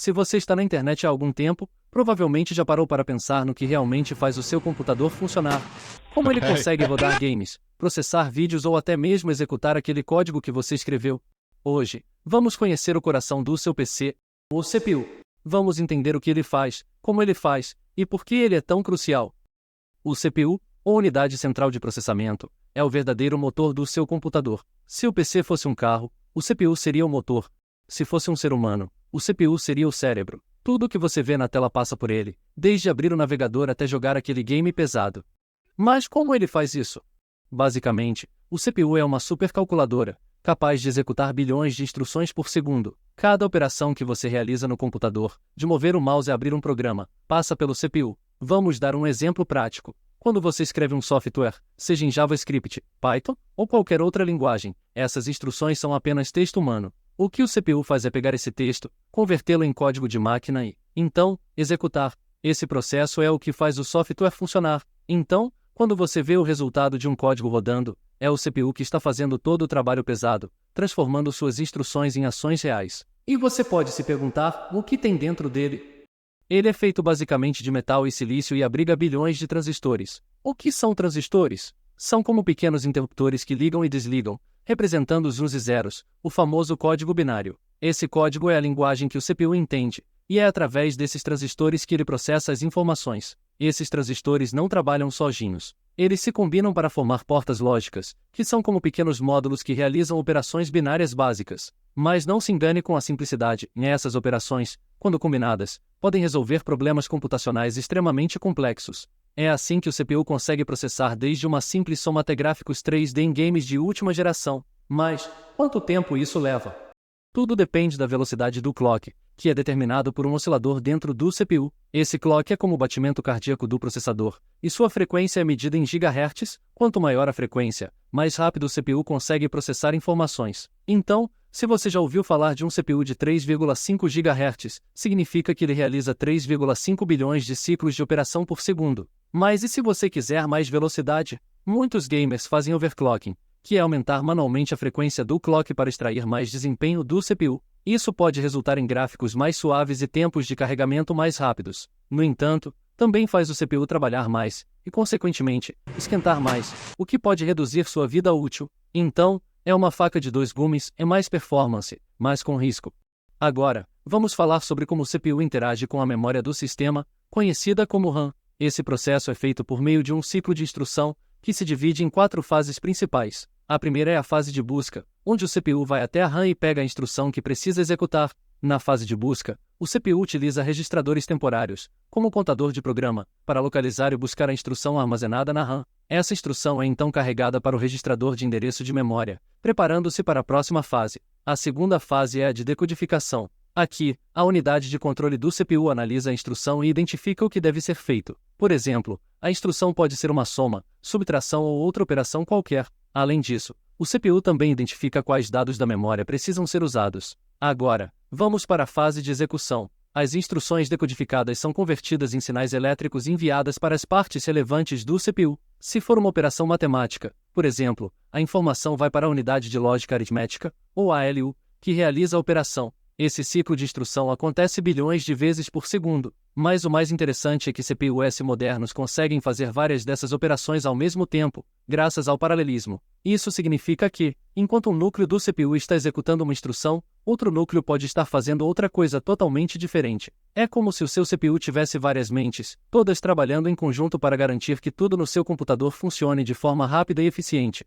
Se você está na internet há algum tempo, provavelmente já parou para pensar no que realmente faz o seu computador funcionar. Como ele consegue rodar games, processar vídeos ou até mesmo executar aquele código que você escreveu. Hoje, vamos conhecer o coração do seu PC, o CPU. Vamos entender o que ele faz, como ele faz e por que ele é tão crucial. O CPU, ou Unidade Central de Processamento, é o verdadeiro motor do seu computador. Se o PC fosse um carro, o CPU seria o motor. Se fosse um ser humano, o CPU seria o cérebro. Tudo o que você vê na tela passa por ele, desde abrir o navegador até jogar aquele game pesado. Mas como ele faz isso? Basicamente, o CPU é uma supercalculadora, capaz de executar bilhões de instruções por segundo. Cada operação que você realiza no computador, de mover o mouse e abrir um programa, passa pelo CPU. Vamos dar um exemplo prático. Quando você escreve um software, seja em JavaScript, Python ou qualquer outra linguagem, essas instruções são apenas texto humano. O que o CPU faz é pegar esse texto, convertê-lo em código de máquina e, então, executar. Esse processo é o que faz o software funcionar. Então, quando você vê o resultado de um código rodando, é o CPU que está fazendo todo o trabalho pesado, transformando suas instruções em ações reais. E você pode se perguntar, o que tem dentro dele? Ele é feito basicamente de metal e silício e abriga bilhões de transistores. O que são transistores? São como pequenos interruptores que ligam e desligam, representando os uns e zeros, o famoso código binário. Esse código é a linguagem que o CPU entende, e é através desses transistores que ele processa as informações. Esses transistores não trabalham sozinhos. Eles se combinam para formar portas lógicas, que são como pequenos módulos que realizam operações binárias básicas. Mas não se engane com a simplicidade. Essas operações, quando combinadas, podem resolver problemas computacionais extremamente complexos. É assim que o CPU consegue processar desde uma simples soma até gráficos 3D em games de última geração. Mas, quanto tempo isso leva? Tudo depende da velocidade do clock, que é determinado por um oscilador dentro do CPU. Esse clock é como o batimento cardíaco do processador, e sua frequência é medida em GHz. Quanto maior a frequência, mais rápido o CPU consegue processar informações. Então, se você já ouviu falar de um CPU de 3,5 GHz, significa que ele realiza 3,5 bilhões de ciclos de operação por segundo. Mas e se você quiser mais velocidade? Muitos gamers fazem overclocking, que é aumentar manualmente a frequência do clock para extrair mais desempenho do CPU. Isso pode resultar em gráficos mais suaves e tempos de carregamento mais rápidos. No entanto, também faz o CPU trabalhar mais, e consequentemente, esquentar mais, o que pode reduzir sua vida útil. Então, é uma faca de dois gumes, é mais performance, mas com risco. Agora, vamos falar sobre como o CPU interage com a memória do sistema, conhecida como RAM. Esse processo é feito por meio de um ciclo de instrução, que se divide em 4 fases principais. A primeira é a fase de busca, onde o CPU vai até a RAM e pega a instrução que precisa executar. Na fase de busca, o CPU utiliza registradores temporários, como o contador de programa, para localizar e buscar a instrução armazenada na RAM. Essa instrução é então carregada para o registrador de endereço de memória, preparando-se para a próxima fase. A segunda fase é a de decodificação. Aqui, a unidade de controle do CPU analisa a instrução e identifica o que deve ser feito. Por exemplo, a instrução pode ser uma soma, subtração ou outra operação qualquer. Além disso, o CPU também identifica quais dados da memória precisam ser usados. Agora, vamos para a fase de execução. As instruções decodificadas são convertidas em sinais elétricos e enviadas para as partes relevantes do CPU. Se for uma operação matemática, por exemplo, a informação vai para a unidade de lógica aritmética, ou ALU, que realiza a operação. Esse ciclo de instrução acontece bilhões de vezes por segundo, mas o mais interessante é que CPUs modernos conseguem fazer várias dessas operações ao mesmo tempo, graças ao paralelismo. Isso significa que, enquanto um núcleo do CPU está executando uma instrução, outro núcleo pode estar fazendo outra coisa totalmente diferente. É como se o seu CPU tivesse várias mentes, todas trabalhando em conjunto para garantir que tudo no seu computador funcione de forma rápida e eficiente.